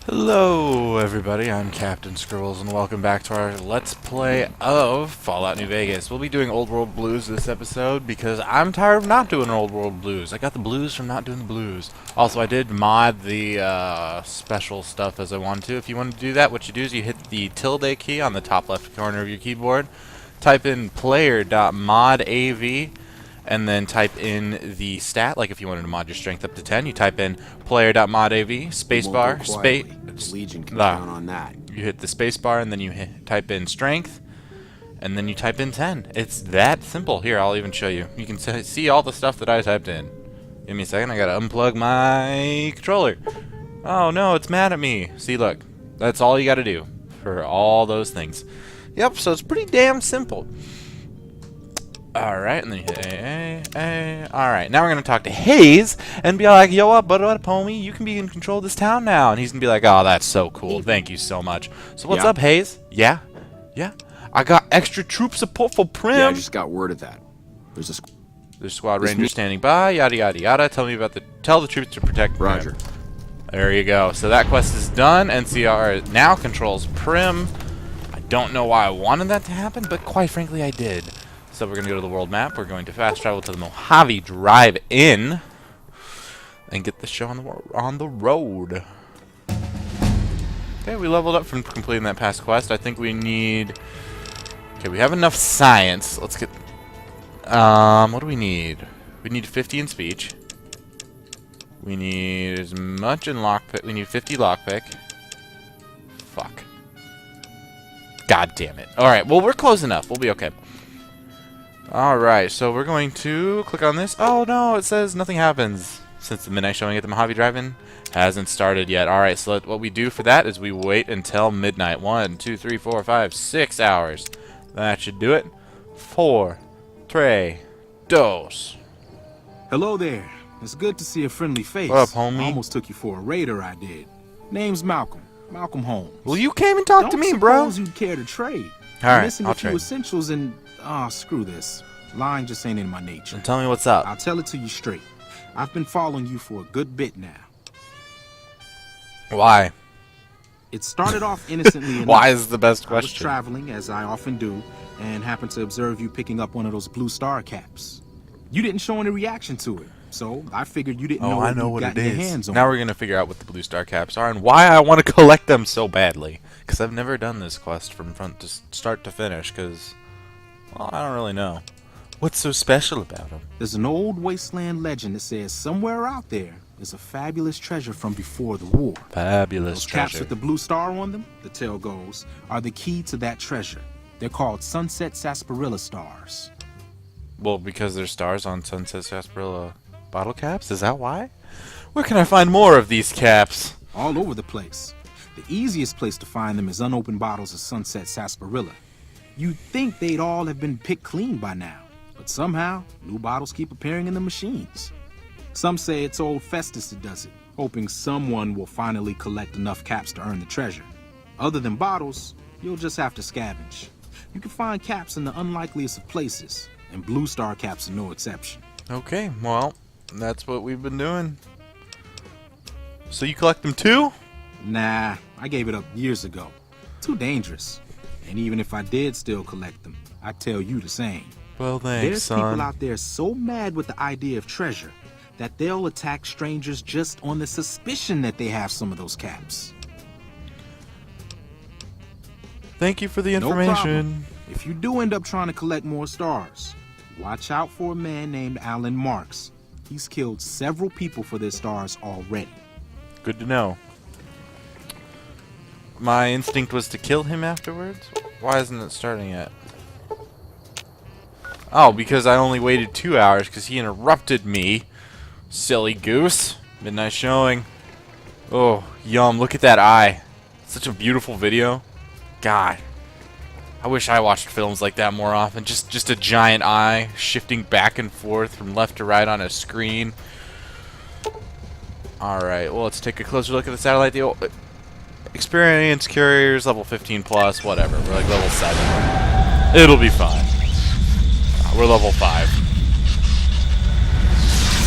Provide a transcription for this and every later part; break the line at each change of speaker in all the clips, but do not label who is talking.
Hello everybody, I'm Captain Scribbles and welcome back to our Let's Play of Fallout New Vegas. We'll be doing Old World Blues this episode because I'm tired of not doing Old World Blues. I got the blues from not doing the blues. Also, I did mod the special stuff as I wanted to. If you want to do that, what you do is you hit the tilde key on the top left corner of your keyboard, type in player.modav, and then type in the stat. Like if you wanted to mod your strength up to 10, you type in player.modav, spacebar,
Legion can count on that.
you hit the spacebar, and then you type in strength, and then you type in 10. It's that simple. Here, I'll even show you. You can see all the stuff that I typed in. Give me a second. I gotta unplug my controller. Oh no, it's mad at me. See, look. That's all you gotta do for all those things. Yep, so it's pretty damn simple. Alright, and then you hit A. Alright, now we're going to talk to Hayes and be like, yo, what up, homie? You can be in control of this town now. And he's going to be like, oh, that's so cool. Thank you so much. So what's up, Hayes? Yeah? Yeah? I got extra troop support for Prim.
Yeah, I just got word of that. There's
squad ranger standing by, yada, yada, yada. Tell the troops to protect Prim.
Roger.
There you go. So that quest is done. NCR now controls Prim. I don't know why I wanted that to happen, but quite frankly, I did. So we're going to go to the world map. We're going to fast travel to the Mojave Drive-In and get the show on the road. Okay, we leveled up from completing that past quest. I think we need... Okay, we have enough science. Let's get... what do we need? We need 50 in speech. We need as much in lockpick. We need 50 lockpick. Fuck. God damn it. Alright, well, we're close enough. We'll be okay. Alright, so we're going to click on this. Oh no, it says nothing happens since the midnight showing at the Mojave Drive-In hasn't started yet. Alright, so what we do for that is we wait until midnight. 1, 2, 3, 4, 5, 6 hours. That should do it. 4, 3, 2.
Hello there. It's good to see a friendly face.
What up, homie?
I almost took you for a raider, I did. Name's Malcolm. Malcolm Holmes.
Well, you came and talked to me, bro.
Don't suppose you'd care to trade.
Alright,
Missing
I'll
a few
trade.
essentials and... Ah, screw this. Lying just ain't in my nature.
And tell me what's up.
I'll tell it to you straight. I've been following you for a good bit now.
Why?
It started off innocently enough.
Why is the best
I was
question?
traveling, as I often do, and happened to observe you picking up one of those blue star caps. You didn't show any reaction to it, so I figured you didn't know
Oh, I know
you'd
what it
gotten your
is.
hands on.
Now we're going to figure out what the blue star caps are and why I want to collect them so badly. Because I've never done this quest from front to start to finish, because... Well, I don't really know. What's so special about them?
There's an old wasteland legend that says somewhere out there is a fabulous treasure from before the war.
Fabulous
Those caps
treasure.
with the blue star on them, the tale goes, are the key to that treasure. They're called sunset sarsaparilla stars.
Well, because there's stars on Sunset Sarsaparilla bottle caps? Is that why? Where can I find more of these caps?
All over the place. The easiest place to find them is unopened bottles of sunset sarsaparilla. You'd think they'd all have been picked clean by now, but somehow, new bottles keep appearing in the machines. Some say it's old Festus that does it, hoping someone will finally collect enough caps to earn the treasure. Other than bottles, you'll just have to scavenge. You can find caps in the unlikeliest of places, and blue star caps are no exception.
Okay, well, that's what we've been doing. So you collect them too?
Nah, I gave it up years ago. Too dangerous. And even if I did still collect them, I'd tell you the same.
Well, thanks,
There's
son.
people out there so mad with the idea of treasure that they'll attack strangers just on the suspicion that they have some of those caps.
Thank you for the
No
information.
problem. If you do end up trying to collect more stars, watch out for a man named Alan Marks. He's killed several people for their stars already.
Good to know. My instinct was to kill him afterwards? Why isn't it starting yet? Oh, because I only waited 2 hours because he interrupted me. Silly goose. Midnight showing. Oh, yum. Look at that eye. Such a beautiful video. God. I wish I watched films like that more often. Just a giant eye shifting back and forth from left to right on a screen. Alright, well, let's take a closer look at the satellite. Experience carriers, level 15 plus, whatever. We're like level 7. It'll be fine. We're level 5.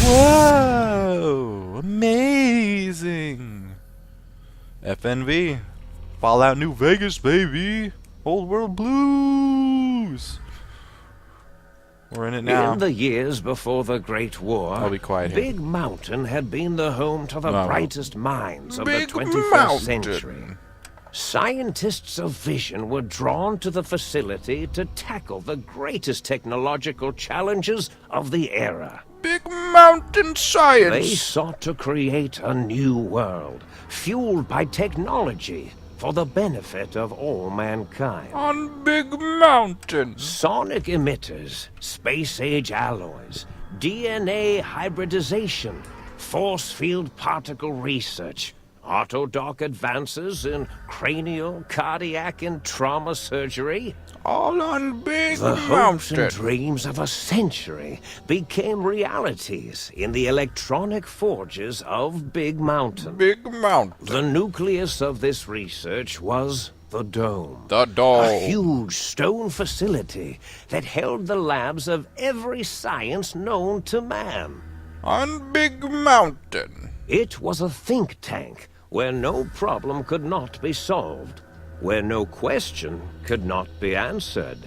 Whoa! Amazing! FNV. Fallout New Vegas, baby. Old World Blues. We're in it now.
In the years before the Great War,
I'll be quiet here.
Big Mountain had been the home to the brightest minds of the
Big
21st
Mountain.
century. Scientists of vision were drawn to the facility to tackle the greatest technological challenges of the era.
Big Mountain Science.
They sought to create a new world, fueled by technology for the benefit of all mankind.
On Big Mountain.
Sonic emitters, space-age alloys, DNA hybridization, force field particle research, autodoc advances in cranial, cardiac, and trauma surgery.
All on Big
The hopes and
Mountain.
dreams of a century became realities in the electronic forges of Big Mountain.
Big Mountain.
The nucleus of this research was the Dome.
The Dome.
A huge stone facility that held the labs of every science known to man.
On Big Mountain.
It was a think tank where no problem could not be solved, where no question could not be answered.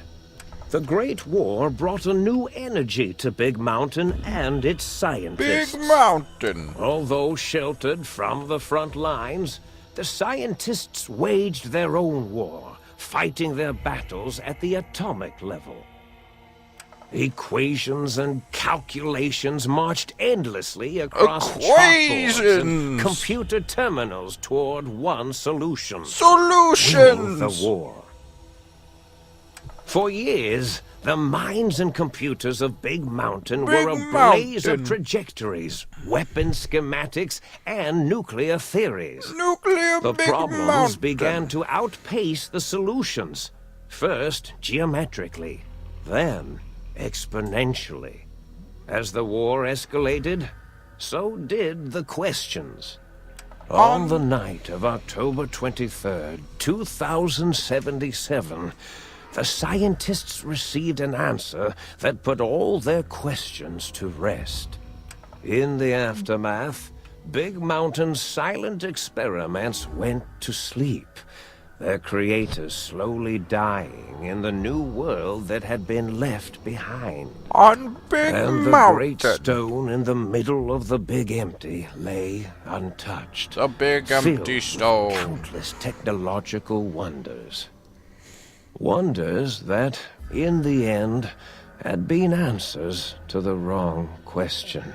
The Great War brought a new energy to Big Mountain and its scientists.
Big Mountain.
Although sheltered from the front lines, the scientists waged their own war, fighting their battles at the atomic level. Equations and calculations marched endlessly across chalkboards and computer terminals toward one solution.
Solutions!
The war. For years, the minds and computers of Big Mountain were a blaze of trajectories, weapon schematics, and nuclear theories. The problems began to outpace the solutions. First, geometrically, then exponentially. As the war escalated, so did the questions. On the night of October 23rd, 2077, the scientists received an answer that put all their questions to rest. In the aftermath, Big Mountain's silent experiments went to sleep, their creators slowly dying in the new world that had been left behind.
On Big
And the
Mountain.
great stone in the middle of the Big Empty lay untouched.
The Big
filled
Empty
with
Stone.
countless technological wonders. Wonders that, in the end, had been answers to the wrong question.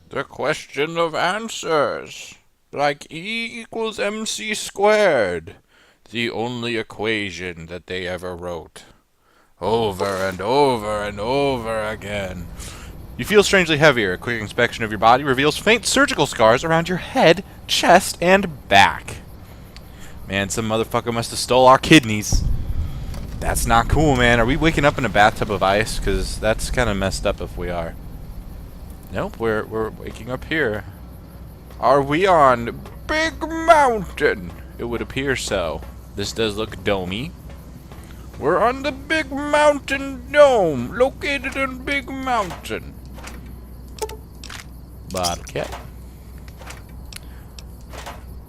The question of answers. Like E equals MC squared. The only equation that they ever wrote. Over and over and over again. You feel strangely heavier. A quick inspection of your body reveals faint surgical scars around your head, chest, and back. Man, some motherfucker must have stole our kidneys. That's not cool, man. Are we waking up in a bathtub of ice? Because that's kind of messed up if we are. Nope, we're waking up here. Are we on Big Mountain? It would appear so. This does look domey. We're on the Big Mountain Dome, located on Big Mountain. Bottle cap.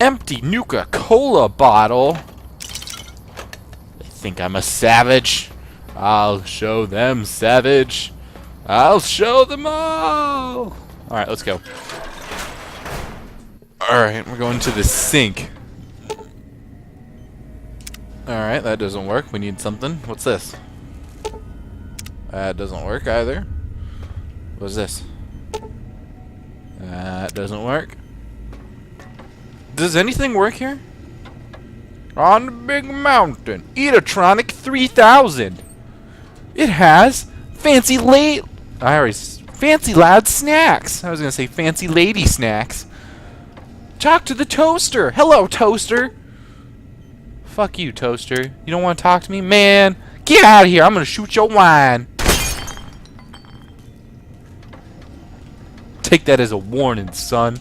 Empty Nuka-Cola bottle. They think I'm a savage. I'll show them, savage. I'll show them all. Alright, let's go. Alright, we're going to the sink. Alright, that doesn't work. We need something. What's this? That doesn't work either. What's this? That doesn't work. Does anything work here? On Big Mountain. Eatertronic 3000. It has fancy fancy loud snacks. I was gonna say fancy lady snacks. Talk to the toaster. Hello, toaster. Fuck you, toaster. You don't want to talk to me? Man, get out of here. I'm going to shoot your wine. Take that as a warning, son.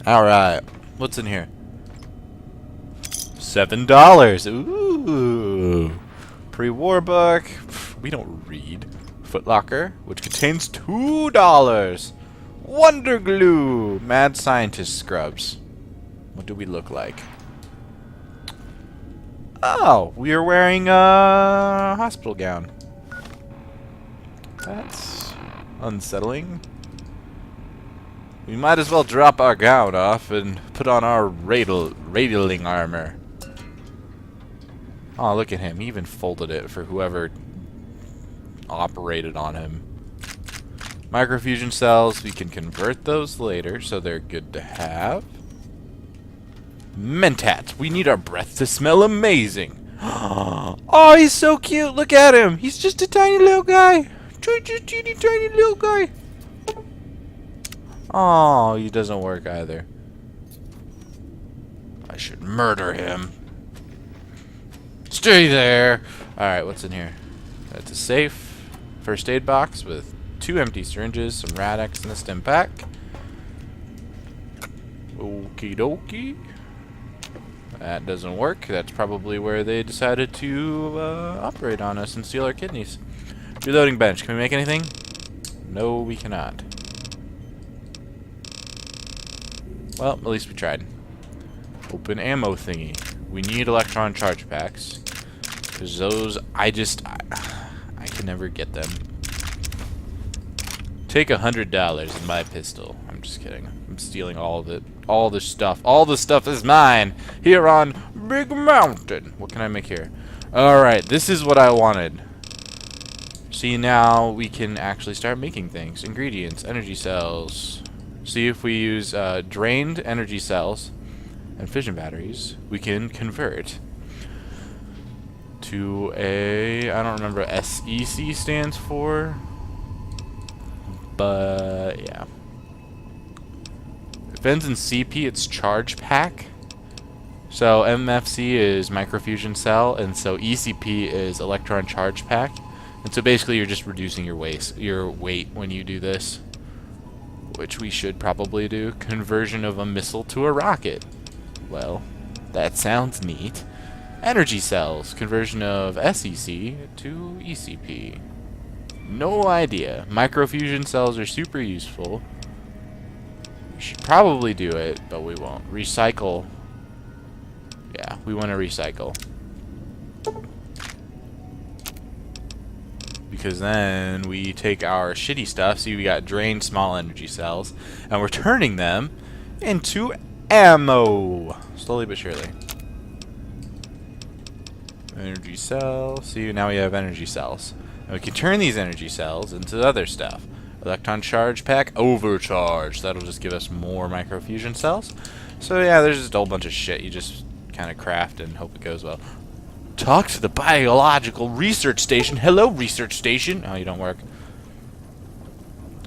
Alright. What's in here? $7. Ooh. Pre-war book. We don't read. Footlocker, which contains $2. Wonder glue. Mad scientist scrubs. What do we look like? Oh, we are wearing a hospital gown. That's unsettling. We might as well drop our gown off and put on our radialing armor. Oh, look at him. He even folded it for whoever operated on him. Microfusion cells, we can convert those later, so they're good to have. Mentat, we need our breath to smell amazing. Oh, he's so cute. Look at him. He's just a tiny little guy. Just teeny tiny little guy. Oh, he doesn't work either. I should murder him. Stay there. Alright, what's in here? That's a safe first aid box with 2 empty syringes, some Rad-X, and a stim pack. Okie dokie. That doesn't work. That's probably where they decided to operate on us and steal our kidneys. Reloading bench. Can we make anything? No, we cannot. Well, at least we tried. Open ammo thingy. We need electron charge packs. Because those, I can never get them. Take $100 in my pistol. I'm just kidding. I'm stealing all of it. All the stuff. All the stuff is mine. Here on Big Mountain. What can I make here? Alright, this is what I wanted. See, now we can actually start making things. Ingredients, energy cells. See, if we use drained energy cells and fission batteries, we can convert to a, I don't remember what SEC stands for, but yeah. If it ends in CP, it's charge pack. So MFC is microfusion cell, and so ECP is electron charge pack. And so basically you're just reducing your weight when you do this, which we should probably do. Conversion of a missile to a rocket. Well, that sounds neat. Energy cells. Conversion of SEC to ECP. No idea. Microfusion cells are super useful. We should probably do it, but we won't. Recycle. Yeah, we want to recycle. Because then we take our shitty stuff, see, we got drained small energy cells, and we're turning them into ammo. Slowly but surely. Energy cell. See, now we have energy cells. And we can turn these energy cells into other stuff. Electron charge pack, overcharge. That'll just give us more microfusion cells. So yeah, there's just a whole bunch of shit you just kind of craft and hope it goes well. Talk to the biological research station. Hello, research station. Oh, you don't work.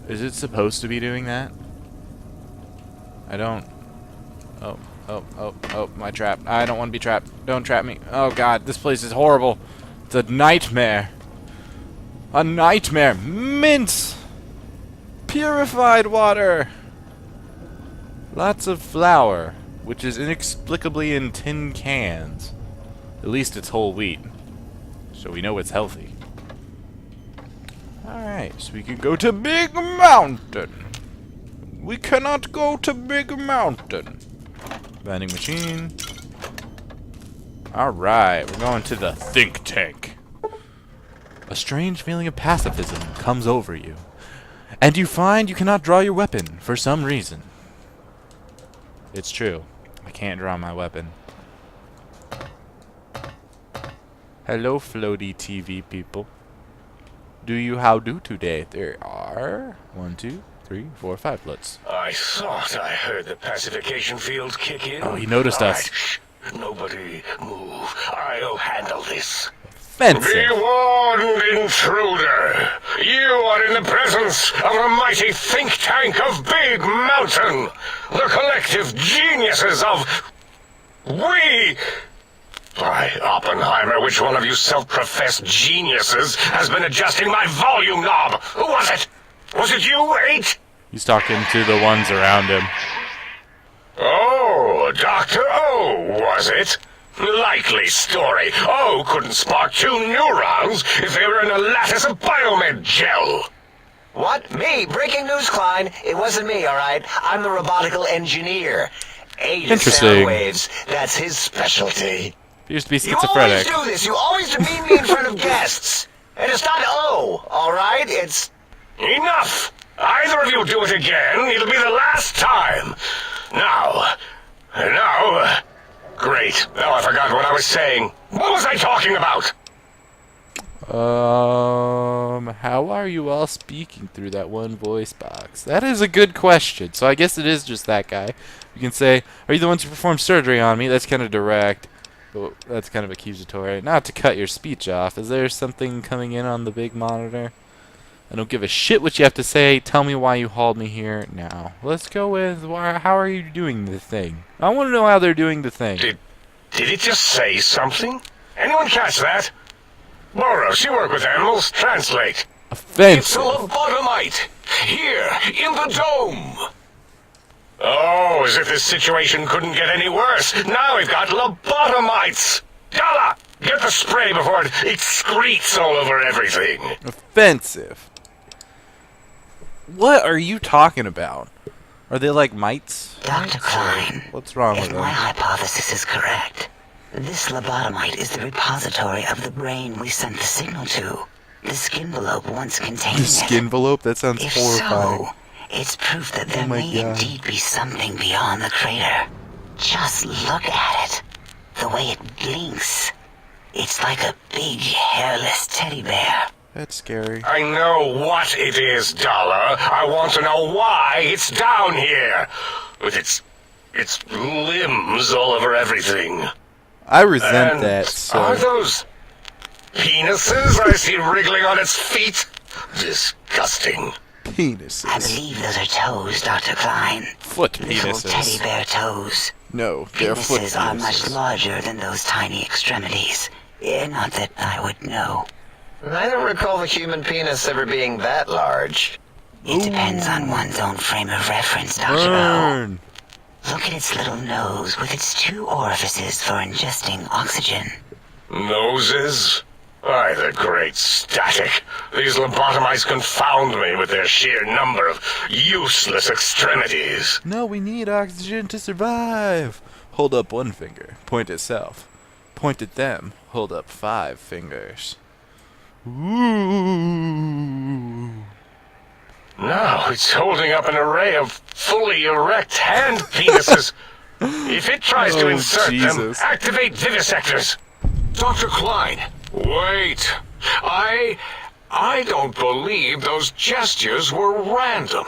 Is it supposed to be doing that? I don't. Oh, my trap. I don't want to be trapped. Don't trap me. Oh, God, this place is horrible. It's a nightmare. A nightmare. Mints. Purified water. Lots of flour, which is inexplicably in tin cans. At least it's whole wheat, so we know it's healthy. Alright, so we can go to Big Mountain. We cannot go to Big Mountain. Vending machine. Alright, we're going to the think tank. A strange feeling of pacifism comes over you, and you find you cannot draw your weapon for some reason. It's true. I can't draw my weapon. Hello, floaty TV people. Do you how do today? There are 1, 2, 3, 4, 5 floats.
I thought I heard the pacification field kick in.
Oh, he noticed us.
Shh. Nobody move. I'll handle this.
Fencing.
Be warned, intruder. You are in the presence of the mighty think tank of Big Mountain. The collective geniuses of... We... By Oppenheimer, which one of you self-professed geniuses has been adjusting my volume knob? Who was it? Was it you, 8?
He's talking to the ones around him.
Oh, Dr. O, was it? Likely story. O couldn't spark 2 neurons if they were in a lattice of biomed gel.
What? Me? Breaking news, Klein. It wasn't me, all right? I'm the robotical engineer.
Interesting.
sound waves. That's his specialty.
He used to be
You always
schizophrenic.
do this. You always demean me in front of guests. And it's not O, all right? It's...
Enough! Either of you do it again, it'll be the last time. Now. Great. Now I forgot what I was saying. What was I talking about?
How are you all speaking through that one voice box? That is a good question. So I guess it is just that guy. You can say, are you the ones who performed surgery on me? That's kind of direct. But that's kind of accusatory. Not to cut your speech off. Is there something coming in on the big monitor? I don't give a shit what you have to say. Tell me why you hauled me here now. Let's go with, how are you doing the thing? I want to know how they're doing the thing.
Did it just say something? Anyone catch that? Boros, you work with animals. Translate. It's
Offensive.
a lobotomite. Here, in the dome. Oh, as if this situation couldn't get any worse. Now we've got lobotomites. Gala, get the spray before it excretes all over everything.
Offensive. What are you talking about? Are they like mites?
Dr. Klein,
What's wrong
if
with
my
them?
hypothesis is correct, this lobotomite is the repository of the brain we sent the signal to. The skinvelope once contained
The
it.
skinvelope? That sounds
If
horrifying.
so, it's proof that there
my
may
God.
indeed be something beyond the crater. Just look at it. The way it blinks. It's like a big, hairless teddy bear.
That's scary.
I know what it is, Dollar. I want to know why it's down here. With its limbs all over everything.
I resent
And
that. So
are those penises I see wriggling on its feet? Disgusting.
I
penises.
believe those are toes, Dr. Klein.
Foot
Little teddy
penises.
bear toes.
No, they're foot
Penises are much
penises.
larger than those tiny extremities. Not that I would know.
I don't recall the human penis ever being that large.
It depends on one's own frame of reference, Dr. O.
Burn.
Look at its little nose with its 2 orifices for ingesting oxygen.
Noses? Why, the great static. These lobotomites confound me with their sheer number of useless extremities.
No, we need oxygen to survive. Hold up one finger. Point at self. Point at them. Hold up 5 fingers. Ooh.
Now it's holding up an array of fully erect hand penises. If it tries to
Oh,
insert
Jesus.
them, activate vivisectors. Dr. Klein, wait. I don't believe those gestures were random.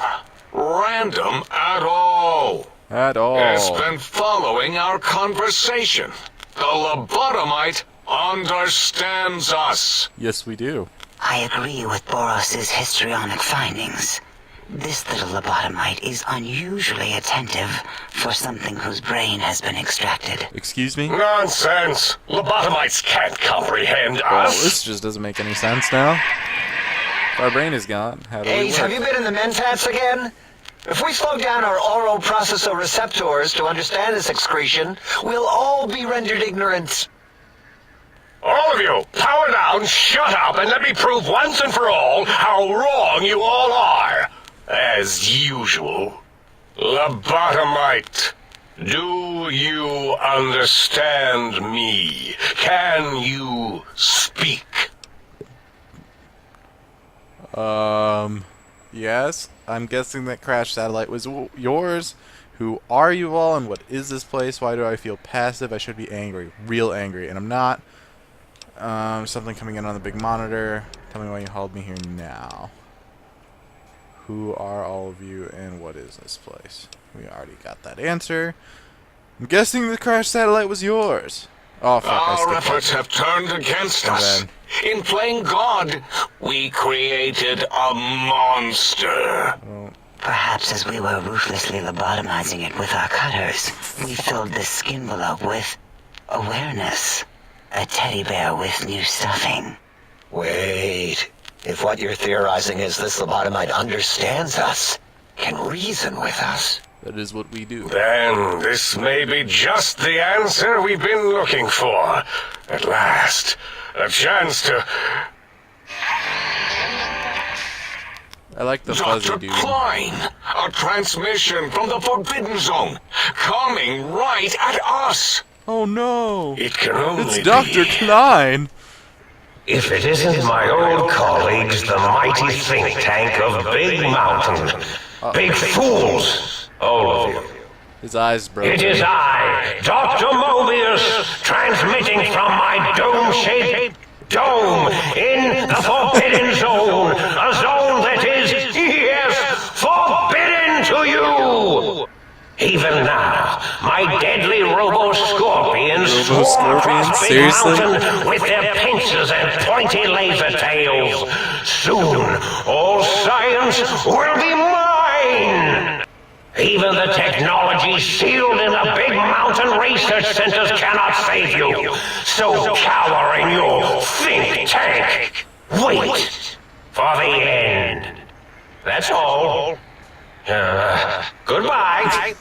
Random at all.
At all.
It's been following our conversation. The lobotomite understands us.
Yes, we do.
I agree with Boros's histrionic findings. This little lobotomite is unusually attentive for something whose brain has been extracted.
Excuse me?
Nonsense. Lobotomites can't comprehend
Well,
us.
this just doesn't make any sense now. If our brain is gone, how do we
Ace, have
work?
you been in the mentats again? If we slow down our oral processoreceptors to understand this excretion, we'll all be rendered ignorant.
All of you, power down, shut up, and let me prove once and for all how wrong you all are. As usual. Lobotomite, do you understand me? Can you speak?
Yes. I'm guessing that crash satellite was yours. Who are you all, and what is this place? Why do I feel passive? I should be angry, real angry, and I'm not. Something coming in on the big monitor. Tell me why you hauled me here now. Who are all of you, and what is this place? We already got that answer. I'm guessing the crash satellite was yours. Oh, fuck, I
Our
skipped
efforts
that.
have turned against
My
us.
bad.
In playing God, we created a monster.
Perhaps as we were ruthlessly lobotomizing it with our cutters, we filled the skinvelope with awareness. A teddy bear with new stuffing.
Wait. If what you're theorizing is this lobotomite understands us, can reason with us,
That is what we do.
Then this may be just the answer we've been looking for. At last, a chance to...
I like the fuzzy
Dr.
dude.
Klein, a transmission from the Forbidden Zone, coming right at us.
Oh no!
It can only
It's Dr.
be.
Klein!
If it isn't my old colleagues, the mighty think tank of Big Mountain. Big fools, all of you.
His eyes broke.
It is I, Dr. Mobius, transmitting from my dome-shaped dome in the Forbidden Zone. A zone that is, yes, forbidden to you! Even now, my deadly robo-scorpions swarm across Big
Seriously?
Mountain with their pincers and pointy laser tails. Soon, all science will be mine! Even the technology sealed in the Big Mountain research centers cannot save you. So cower in your think tank. Wait for the end. That's all. Goodbye.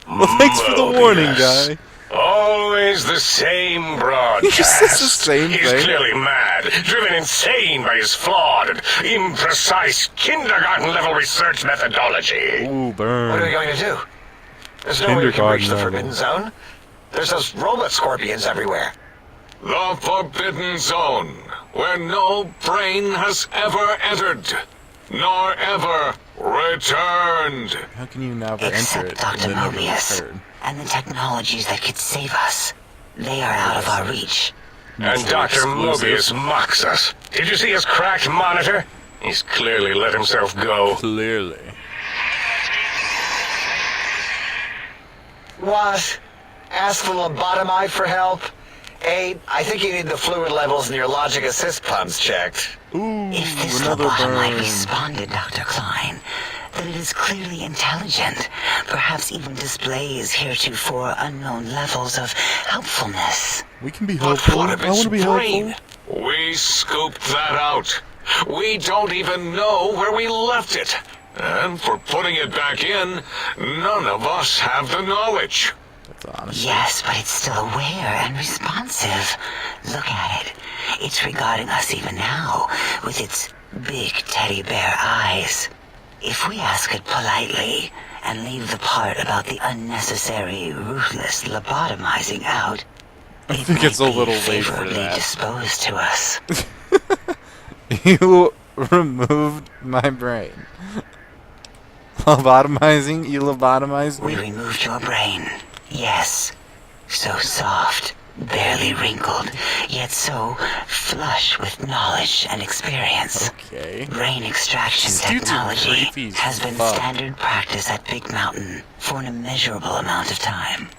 Well, thanks for the warning, guy.
Always the same broadcast.
He just says the same
He's
thing.
clearly mad, driven insane by his flawed and imprecise kindergarten-level research methodology.
Ooh,
What are we
burn.
going to do? There's no way we can
Kindergarten
reach the
level.
Forbidden Zone. There's those robot scorpions everywhere.
The Forbidden Zone, where no brain has ever entered, nor ever returned.
How can you never enter
Except
it
Dr.
and then never
Mobius
return?
and the technologies that could save us. They are out of our reach.
And
Mutually
Dr.
exclusive.
Mobius mocks us. Did you see his cracked monitor? He's clearly let himself go.
Clearly.
What? Ask the lobotomite for help? Aid, I think you need the fluid levels in your logic assist pumps checked.
Ooh,
If this
another
lobotomite
burn.
responded, Dr. Klein, then it is clearly intelligent, perhaps even displays heretofore unknown levels of helpfulness.
We can be
But
helpful.
what of
I
its
want to be
brain?
helpful.
We scooped that out. We don't even know where we left it. And for putting it back in, none of us have the knowledge.
That's honest.
Yes, but it's still aware and responsive. Look at it. It's regarding us even now, with its big teddy bear eyes. If we ask it politely, and leave the part about the unnecessary, ruthless lobotomizing out,
I think it's a
might be
little late for
favorably
that.
disposed to us.
You removed my brain. Lobotomizing? You lobotomized
We
me?
removed your brain. Yes. So soft, barely wrinkled, yet so flush with knowledge and experience.
Okay.
Brain extraction
This dude's a
technology
creepy
has been
fuck.
standard practice at Big Mountain for an immeasurable amount of time.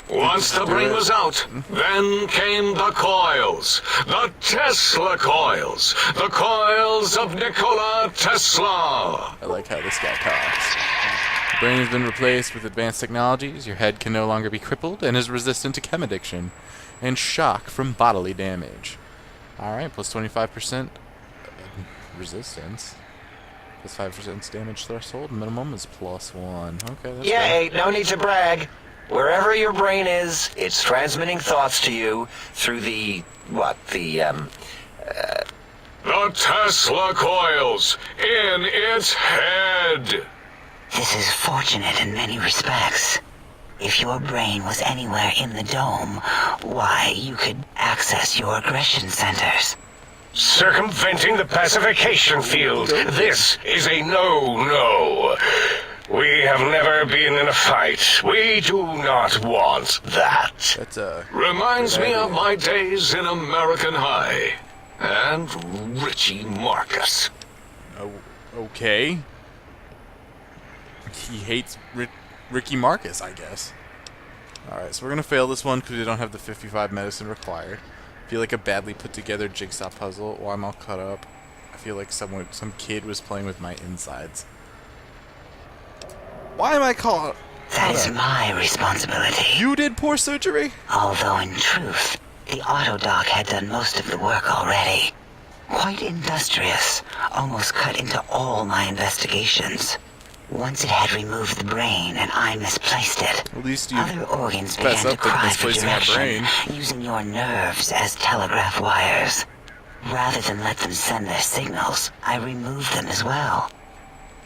Once the brain was out, then came the coils. The Tesla coils. The coils of Nikola Tesla.
I like how this guy talks. The brain has been replaced with advanced technologies. Your head can no longer be crippled and is resistant to chem addiction and shock from bodily damage. Alright, plus 25% resistance. Plus 5% damage threshold. Minimum is +1. Okay, that's
Yeah,
good.
Aid, no need to brag. Wherever your brain is, it's transmitting thoughts to you through the
The Tesla coils in its head.
This is fortunate in many respects. If your brain was anywhere in the dome, why, you could access your aggression centers.
Circumventing the pacification field. This is a no-no. We have never been in a fight. We do not want that.
That's a...
Reminds
Good
me
idea.
of my days in American High. And Richie Marcus.
Oh, okay. He hates Ricky Marcus, I guess. Alright, so we're going to fail this one because we don't have the 55 medicine required. I feel like a badly put together jigsaw puzzle while I'm all cut up. I feel like some kid was playing with my insides. Why am I caught?
That is my responsibility.
You did poor surgery?
Although in truth, the autodoc had done most of the work already. Quite industrious, almost cut into all my investigations. Once it had removed the brain and I misplaced it,
At least you
other organs
fess
began to
up with
cry for
misplacing our
direction,
brain.
using your nerves as telegraph wires. Rather than let them send their signals, I removed them as well.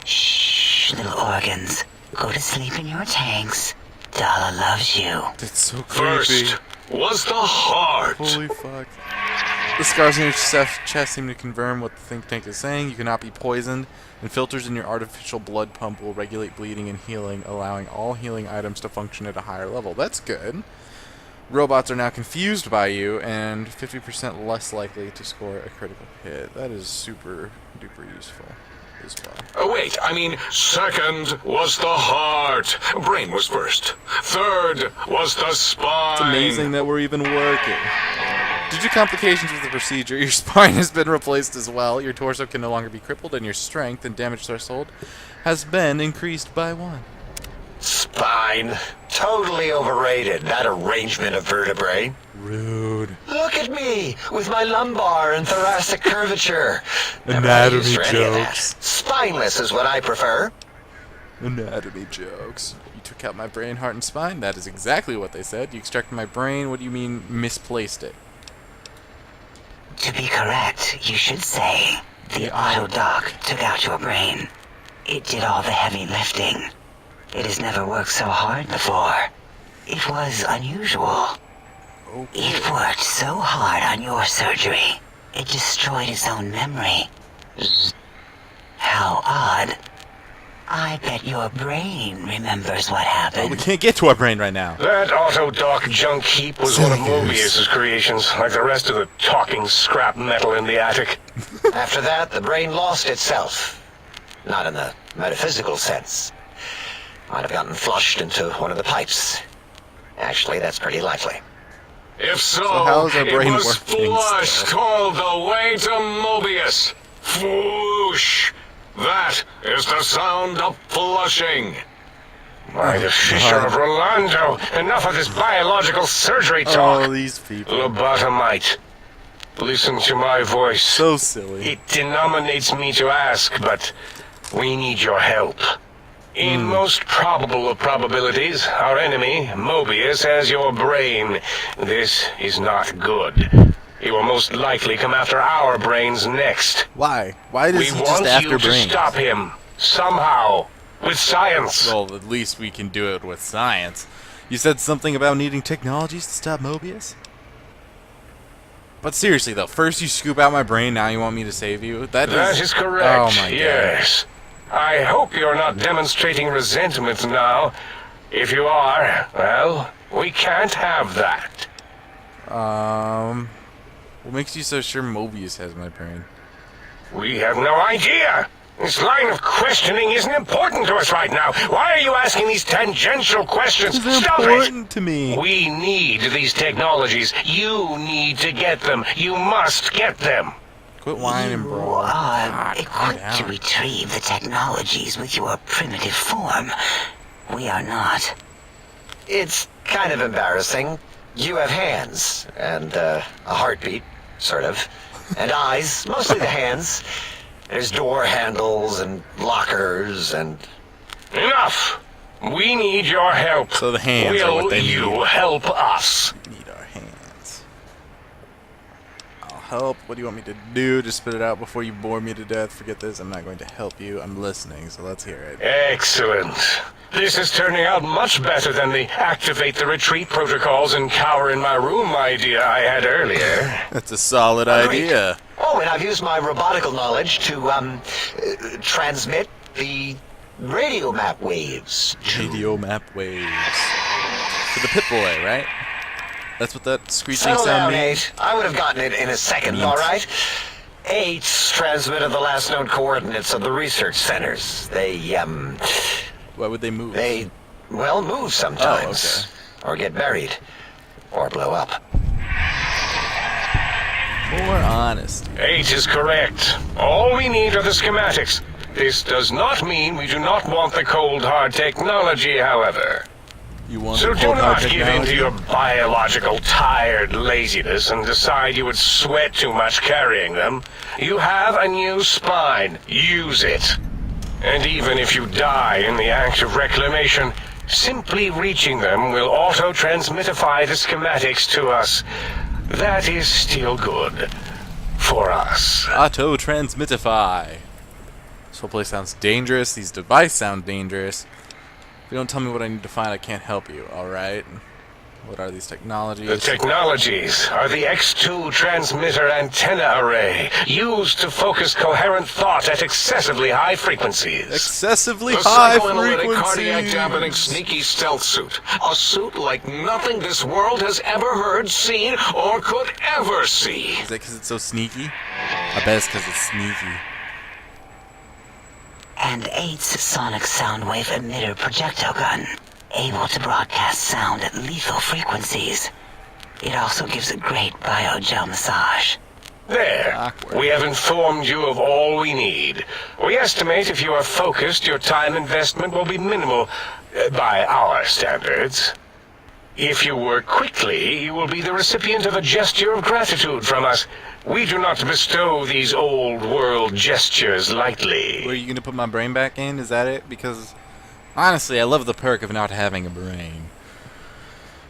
Shh, little organs. Go to sleep in your tanks. Dala loves you.
That's so creepy.
First was the heart.
Holy fuck. The scars in your chest seem to confirm what the think tank is saying. You cannot be poisoned, and filters in your artificial blood pump will regulate bleeding and healing, allowing all healing items to function at a higher level. That's good. Robots are now confused by you, and 50% less likely to score a critical hit. That is super duper useful as well.
Oh, wait, I mean, second was the heart. Brain was first. Third was the spine.
It's amazing that we're even working. Due to complications with the procedure, your spine has been replaced as well. Your torso can no longer be crippled, and your strength and damage threshold has been increased by 1.
Spine. Totally overrated, that arrangement of vertebrae.
Rude.
Look at me, with my lumbar and thoracic curvature. Never
Anatomy
used for any of that.
jokes.
Spineless is what I prefer.
Anatomy jokes. You took out my brain, heart, and spine? That is exactly what they said. You extracted my brain. What do you mean misplaced it?
To be correct, you should say, the auto-dock took out your brain. It did all the heavy lifting. It has never worked so hard before. It was unusual.
Okay.
It worked so hard on your surgery, it destroyed its own memory. How odd. I bet your brain remembers what
Well,
happened.
we can't get to our brain right now.
That auto-dock junk heap was one of Mobius's creations, like the rest of the talking scrap metal in the attic.
After that, the brain lost itself. Not in the metaphysical sense. Might have gotten flushed into one of the pipes. Actually, that's pretty likely.
If so,
how is our brain
it was
working
flushed
still?
all the way to Mobius. Flush. That is the sound of flushing. By the Fisher of Rolando, enough of this biological surgery talk.
Oh, these people.
Lobotomite. Listen to my voice.
So silly.
It denominates me to ask, but we need your help. In most probable of probabilities, our enemy, Mobius, has your brain. This is not good. He will most likely come after our brains next.
Why? Why does
We
he just
want
after
you to
brains?
stop him. Somehow. With science.
Well, at least we can do it with science. You said something about needing technologies to stop Mobius? But seriously, though, first you scoop out my brain, now you want me to save you?
That is correct.
Oh my god.
Yes. I hope you're not demonstrating resentment now. If you are, well, we can't have that.
What makes you so sure Mobius has my brain?
We have no idea. This line of questioning isn't important to us right now. Why are you asking these tangential questions?
They're
Stop
important to me.
it! We need these technologies. You need to get them. You must get them.
Quit whining,
You
bro.
are
God, calm
equipped to
down.
retrieve the technologies with your primitive form. We are not.
It's kind of embarrassing. You have hands, and a heartbeat, sort of, and eyes, mostly the hands. There's door handles and lockers and...
Enough! We need your help.
So the hands are what they need.
Will you help us?
We need our hands. I'll help. What do you want me to do? Just spit it out before you bore me to death. Forget this. I'm not going to help you. I'm listening, so let's hear it.
Excellent. This is turning out much better than the activate the retreat protocols and cower in my room idea I had earlier.
That's a solid
Agreed.
idea.
Oh, and I've used my robotical knowledge to, transmit the radio map waves.
Radio map waves. To the Pip-Boy, right? That's what that screeching
Settle
sound
down,
means?
8. I would have gotten it in a second,
Means.
all right? 8's transmitted the last known coordinates of the research centers.
Why would they move?
They, well, move sometimes. Or get buried. Or blow up.
More honest.
8 is correct. All we need are the schematics. This does not mean we do not want the cold hard technology, however.
You want
So
the
do
cold hard
not give in
technology?
to your biological tired laziness and decide you would sweat too much carrying them. You have a new spine. Use it. And even if you die in the act of reclamation, simply reaching them will auto-transmitify the schematics to us. That is still good. for us.
Auto transmitify. This whole place sounds dangerous. These devices sound dangerous. If you don't tell me what I need to find, I can't help you. Alright. What are these technologies?
The technologies are the X2 transmitter antenna array, used to focus coherent thought at excessively high frequencies.
Excessively
The
high
psychoanalytic
frequencies.
cardiac dampening sneaky stealth suit. A suit like nothing this world has ever heard, seen, or could ever see.
Is that because it's so sneaky? I bet it's because it's sneaky.
And 8's sonic sound wave emitter projectile gun, able to broadcast sound at lethal frequencies. It also gives a great biogel massage.
There.
Awkward.
We have informed you of all we need. We estimate if you are focused, your time investment will be minimal by our standards. If you work quickly, you will be the recipient of a gesture of gratitude from us. We do not bestow these old-world gestures lightly.
Were you going to put my brain back in? Is that it? Because, honestly, I love the perk of not having a brain.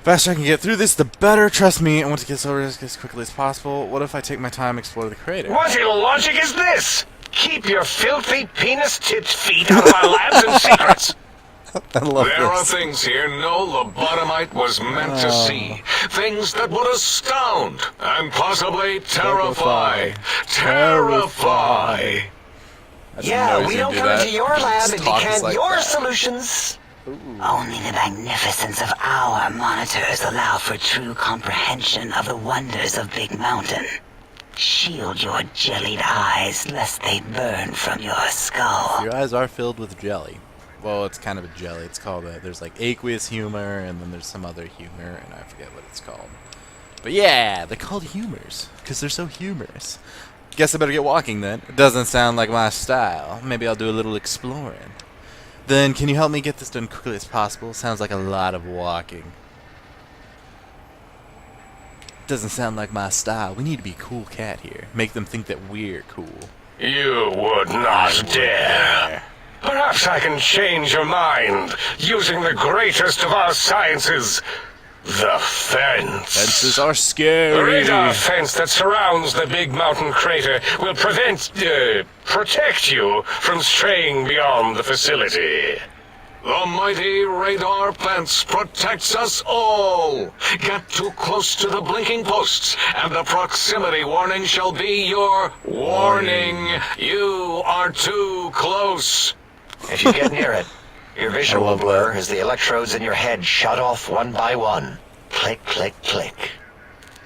Faster I can get through this, the better. Trust me, I want to get over this as quickly as possible. What if I take my time and explore the crater?
What illogic is this? Keep your filthy, penis-tipped feet out of our labs and secrets.
I love
There are
this.
things here no lobotomite was meant to see. Things that would astound and possibly terrify. Terrify.
I didn't know
Yeah,
he was
we
gonna
don't
do
come
that.
into your lab
His
and
talk is
decant
like
your
that.
solutions.
Only the magnificence of our monitors allow for true comprehension of the wonders of Big Mountain. Shield your jellied eyes lest they burn from your skull.
Your eyes are filled with jelly. Well, it's kind of a jelly. It's called there's like aqueous humor, and then there's some other humor, and I forget what it's called. But yeah, they're called humors because they're so humorous. Guess I better get walking then. It doesn't sound like my style. Maybe I'll do a little exploring. Then, can you help me get this done quickly as possible? Sounds like a lot of walking. Doesn't sound like my style. We need to be a cool cat here. Make them think that we're cool.
You would not dare. Perhaps I can change your mind using the greatest of our sciences, the fence.
Fences are
The
scary.
radar fence that surrounds the Big Mountain crater will protect you from straying beyond the facility.
The mighty radar fence protects us all. Get too close to the blinking posts, and the proximity warning shall be your warning. You are too close.
If you get near it, your vision
I
will
love
blur
that.
as the electrodes in your head shut off one by one. Click, click, click.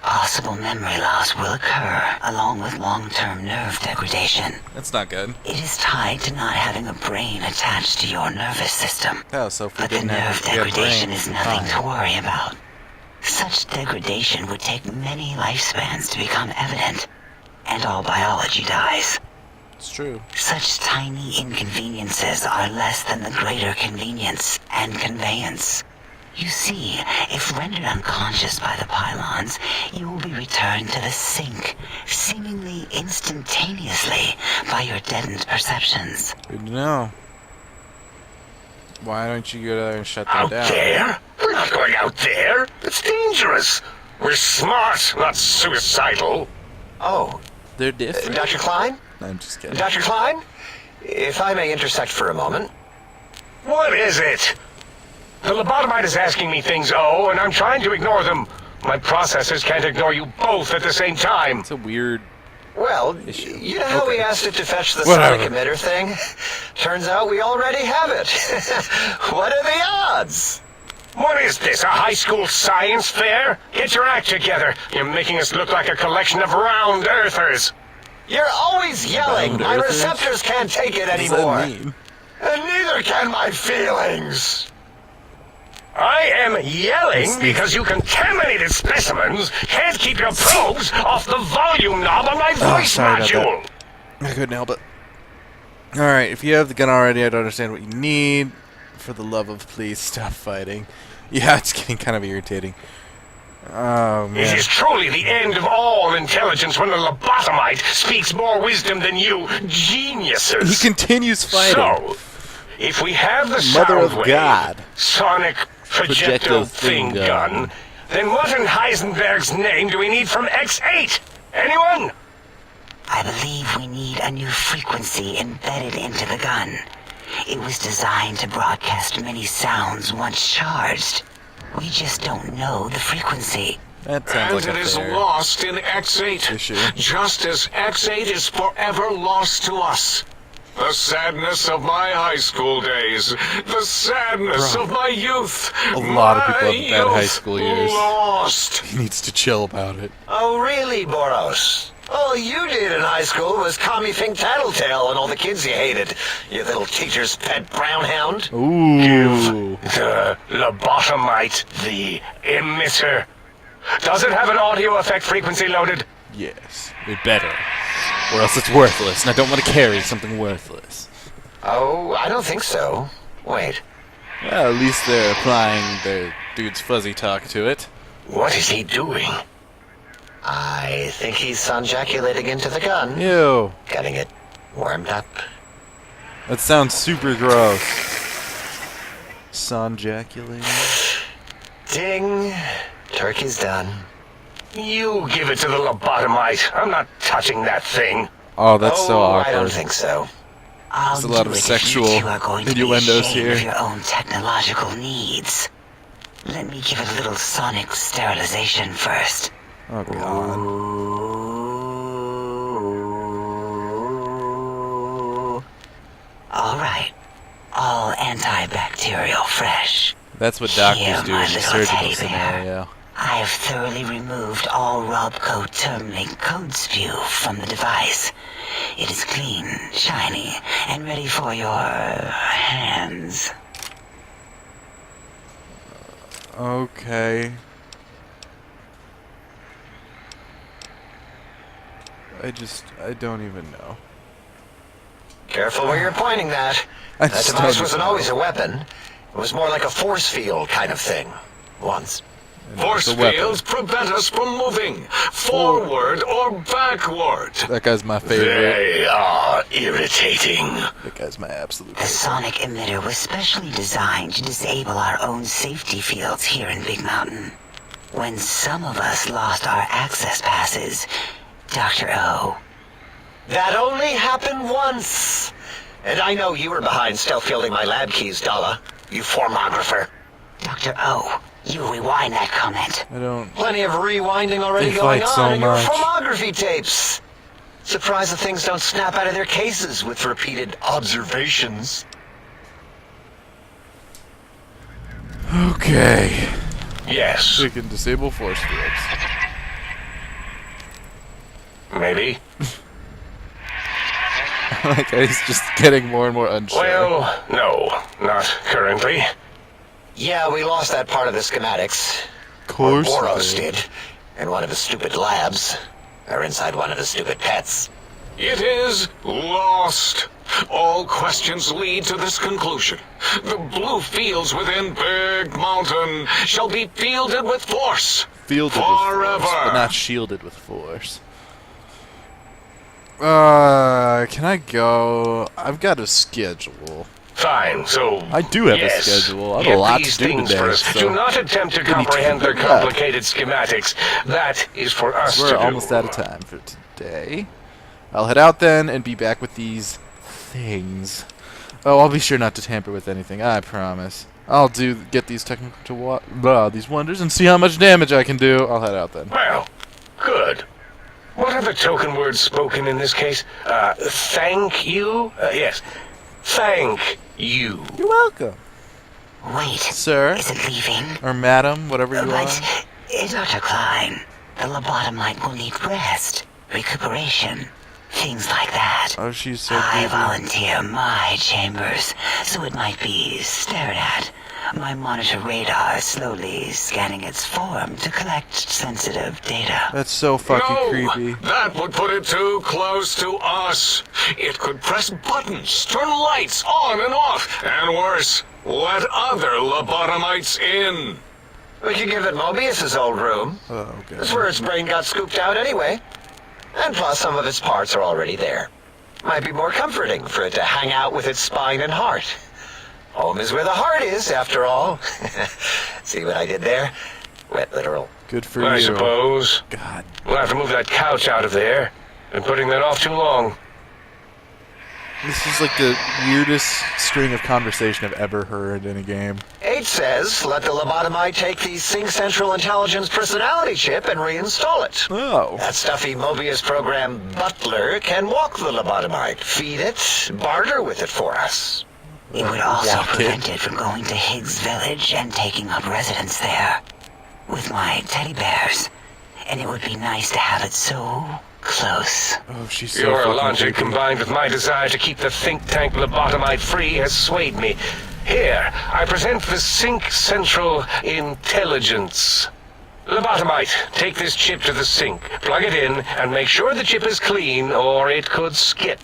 Possible memory loss will occur, along with long-term nerve degradation.
That's not good.
It is tied to not having a brain attached to your nervous system.
Oh, so if we
But the
didn't have
nerve
a
degradation
brain,
is nothing
fine.
to worry about. Such degradation would take many lifespans to become evident, and all biology dies.
It's true.
Such tiny inconveniences are less than the greater convenience and conveyance. You see, if rendered unconscious by the pylons, you will be returned to the sink, seemingly instantaneously, by your deadened perceptions.
Good to know. Why don't you go there and shut them
Out
down?
there? We're not going out there. It's dangerous. We're smart, not suicidal.
Oh,
They're different.
Dr. Klein?
I'm just kidding.
Dr. Klein? If I may intersect for a moment.
What is it? The lobotomite is asking me things, and I'm trying to ignore them. My processors can't ignore you both at the same time.
It's a weird
Well,
issue.
you know how we
Okay.
asked it to fetch the
Whatever.
sonic emitter thing? Turns out we already have it. What are the odds?
What is this, a high school science fair? Get your act together. You're making us look like a collection of round earthers.
You're always yelling.
Round
My
earthers?
receptors can't take it
What does
anymore.
that mean?
And neither can my feelings.
I am yelling because you contaminated specimens can't keep your probes off the volume knob on my voice
sorry about
module.
I couldn't help it. Alright, if you have the gun already, I don't understand what you need. For the love of please, stop fighting. Yeah, it's getting kind of irritating. Oh,
It
man.
is truly the end of all intelligence when the lobotomite speaks more wisdom than you geniuses.
He continues fighting.
So, if we have the
Mother
sound
of
wave,
God.
sonic projectile thing gun, then what in Heisenberg's name do we need from X8? Anyone?
I believe we need a new frequency embedded into the gun. It was designed to broadcast many sounds once charged. We just don't know the frequency.
That sounds
And
like
it
a
is
fair
lost in X8,
issue.
just as X8 is forever lost to us. The sadness of my high school days, the sadness of my youth.
A lot of people
my
have bad high
youth
school years.
Lost.
He needs to chill about it.
Oh, really, Boros? All you did in high school was call me Fink Tattletale and all the kids you hated. You little teacher's pet brown hound.
Ooh.
The lobotomite, the emitter. Does it have an audio effect frequency loaded?
Yes, it better. Or else it's worthless, and I don't want to carry something worthless.
Oh, I don't think so. Wait.
Well, at least they're applying their dude's fuzzy talk to it.
What is he doing?
I think he's sunjaculating into the gun.
Ew.
Getting it warmed up.
That sounds super gross. Sunjaculating.
Ding. Turkey's done.
You give it to the lobotomite. I'm not touching that thing.
Oh, that's so
I
awkward.
don't think so.
I'll
There's a lot
do
of
it if
sexual
you two are going to be
innuendos
ashamed
here.
of your own technological needs. Let me give it a little sonic sterilization first.
Oh, God.
Ooh. All right. All antibacterial fresh.
That's what doctors
Here,
do
my
in a
little
surgical
teddy bear.
scenario.
I have thoroughly removed all Robco termlink code spew from the device. It is clean, shiny, and ready for your hands.
Okay. I don't even know.
Careful where you're pointing that.
I
That
just
device
don't
wasn't
know.
always a weapon. It was more like a force field kind of thing. Once.
Force
It's a weapon.
fields prevent us from moving forward or backward.
That guy's my favorite.
They are irritating.
That guy's my absolute
The
favorite.
sonic emitter was specially designed to disable our own safety fields here in Big Mountain. When some of us lost our access passes, Dr. O,
That only happened once. And I know you were behind stealth fielding my lab keys, Dalla. You formographer.
Dr. O, you rewind that comment.
I don't...
Plenty of rewinding already
They
going
fight
on
so
in your
much.
filmography tapes. Surprised the things don't snap out of their cases with repeated observations.
Okay.
Yes,
We can disable force fields.
maybe.
Like, he's just getting more and more unsure.
Well, no, not currently.
Yeah, we lost that part of the schematics.
Of course
Or
we
Boros
did.
did. In one of his stupid labs. Or inside one of his stupid pets.
It is lost. All questions lead to this conclusion. The blue fields within Big Mountain shall be fielded with force.
Fielded with
Forever.
force, but not shielded with force. Can I go? I've got a schedule.
Fine, so...
I do have
yes,
a schedule. I have
get
a lot
these
to do
things
today,
first.
so
Do not attempt to
we need to
comprehend their
keep it up.
complicated schematics. That is for us to
we're
do.
almost out of time for today. I'll head out then and be back with these things. Oh, I'll be sure not to tamper with anything. I promise. I'll get these these wonders and see how much damage I can do. I'll head out then.
Well, good. What are the token words spoken in this case? Thank you? Yes. Thank you.
You're welcome,
Wait,
sir
is it leaving?
or madam, whatever you are.
But, Dr. Klein, the lobotomite will need rest, recuperation, things like that.
Oh, she's so
I
creepy.
volunteer my chambers, so it might be stared at. My monitor radar slowly scanning its form to collect sensitive data.
That's so fucking
No,
creepy.
that would put it too close to us. It could press buttons, turn lights on and off, and worse, let other lobotomites in.
We could give it Mobius's old room.
Oh,
That's
god.
where its brain got scooped out anyway. And plus some of its parts are already there. Might be more comforting for it to hang out with its spine and heart. Home is where the heart is, after all. See what I did there? Wet literal.
Good for
I
you.
suppose.
God.
We'll have to move that couch out of there. Been putting that off too long.
This is like the weirdest string of conversation I've ever heard in a game.
8 says, let the lobotomite take the Sync Central Intelligence personality chip and reinstall it.
Oh.
That stuffy Mobius program butler can walk the lobotomite, feed it, barter with it for us.
It would also
Walk it.
prevent it from going to Higgs Village and taking up residence there. With my teddy bears. And it would be nice to have it so close.
Oh, she's so
Your
fucking
logic
creepy.
combined with my desire to keep the think tank lobotomite free has swayed me. Here, I present the Sync Central Intelligence. Lobotomite, take this chip to the sink, plug it in, and make sure the chip is clean or it could skip.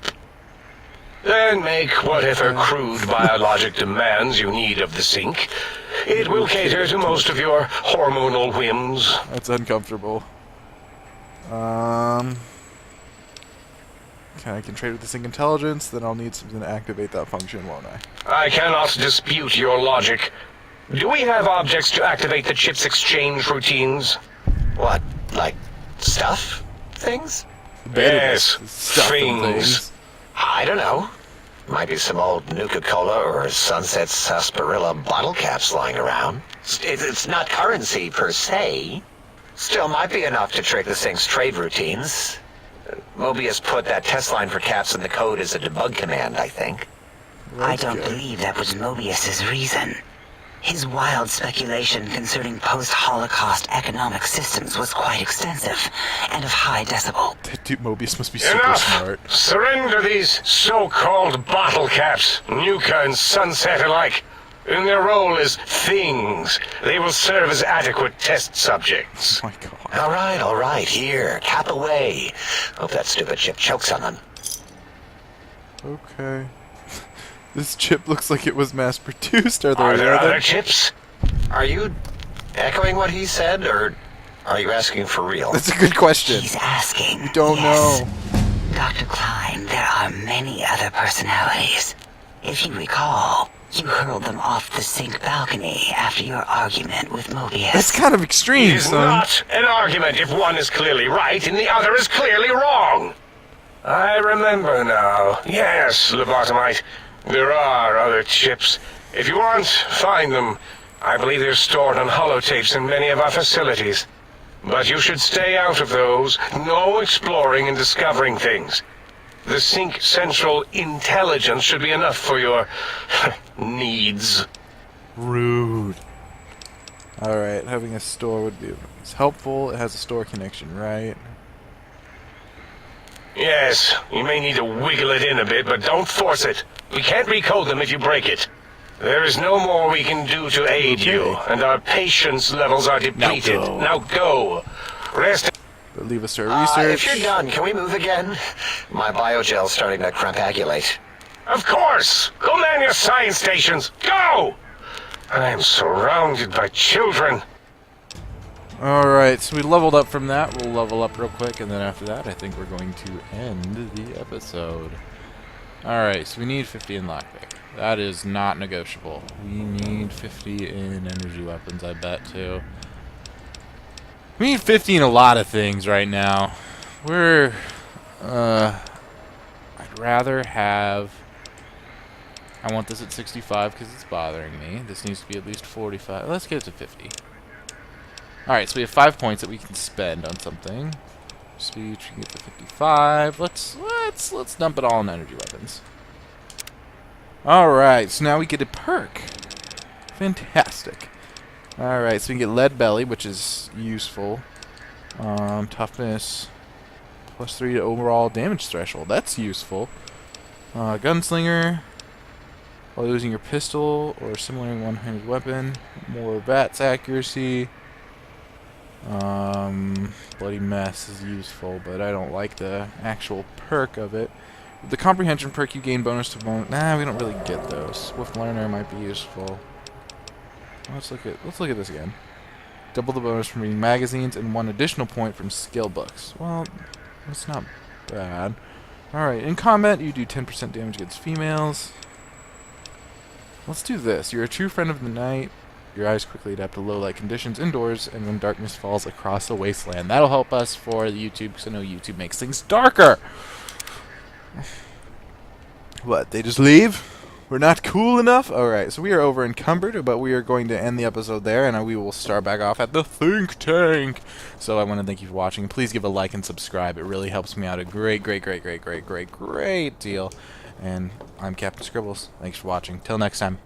Then make whatever crude biologic demands you need of the sink. It will cater to most of your hormonal whims.
That's uncomfortable. Okay, I can trade with the Sync Intelligence, then I'll need something to activate that function, won't I?
I cannot dispute your logic. Do we have objects to activate the chip's exchange routines?
What, like stuff? Things?
Yes,
Stuff and
things.
I don't know. Might be some old Nuka-Cola or Sunset Sarsaparilla bottle caps lying around. It's not currency per se. Still might be enough to trick the Sync's trade routines. Mobius put that test line for caps in the code as a debug command, I think.
I don't believe that was Mobius's reason. His wild speculation concerning post-Holocaust economic systems was quite extensive and of high decibel.
That dude Mobius must be super
Enough!
smart.
Surrender these so-called bottle caps, Nuka and Sunset alike. In their role as things, they will serve as adequate test subjects.
Oh my god.
All right, here, cap away. Hope that stupid chip chokes on them.
Okay. This chip looks like it was mass-produced. Are
Are there other
other?
chips?
Are you echoing what he said, or are you asking for real?
That's a good question.
He's asking.
You don't
yes.
know.
Dr. Klein, there are many other personalities. If you recall, you hurled them off the Sync balcony after your argument with Mobius.
That's kind of
It
extreme,
is
son.
not an argument if one is clearly right and the other is clearly wrong. I remember now. Yes, lobotomite. There are other chips. If you want, find them. I believe they're stored on holotapes in many of our facilities. But you should stay out of those. No exploring and discovering things. The Sync Central Intelligence should be enough for your needs.
Rude. Alright, having a store would be it's helpful. It has a store connection, right?
Yes, you may need to wiggle it in a bit, but don't force it. We can't recode them if you break it. There is no more we can do to aid you, and our patience levels are depleted. Now go. Rest.
But leave us to our research.
If you're done, can we move again? My biogel's starting to crampagulate.
Of course! Go man your science stations! Go! I am surrounded by children.
Alright, so we leveled up from that. We'll level up real quick, and then after that, I think we're going to end the episode. Alright, so we need 50 in lockpick. That is not negotiable. We need 50 in energy weapons, I bet, too. We need 50 in a lot of things right now. I'd rather have... I want this at 65 because it's bothering me. This needs to be at least 45. Let's get it to 50. Alright, so we have 5 points that we can spend on something. Speech, we can get to 55. Let's dump it all in energy weapons. Alright, so now we get a perk. Fantastic. Alright, so we can get lead belly, which is useful. Toughness. +3 to overall damage threshold. That's useful. Gunslinger. While using your pistol or similar one-handed weapon. More VATS accuracy. Bloody mess is useful, but I don't like the actual perk of it. The comprehension perk, you gain bonus to bonus. Nah, we don't really get those. Swift learner might be useful. Let's look at this again. Double the bonus from reading magazines and 1 additional point from skill books. Well, that's not bad. Alright, in combat you do 10% damage against females. Let's do this. You're a true friend of the night. Your eyes quickly adapt to low light conditions indoors and when darkness falls across the wasteland. That'll help us for the YouTube, because I know YouTube makes things darker. What, they just leave? We're not cool enough? Alright, so we are over encumbered, but we are going to end the episode there, and we will start back off at the think tank. So I want to thank you for watching. Please give a like and subscribe. It really helps me out a great deal. And I'm Captain Scribbles. Thanks for watching. Till next time.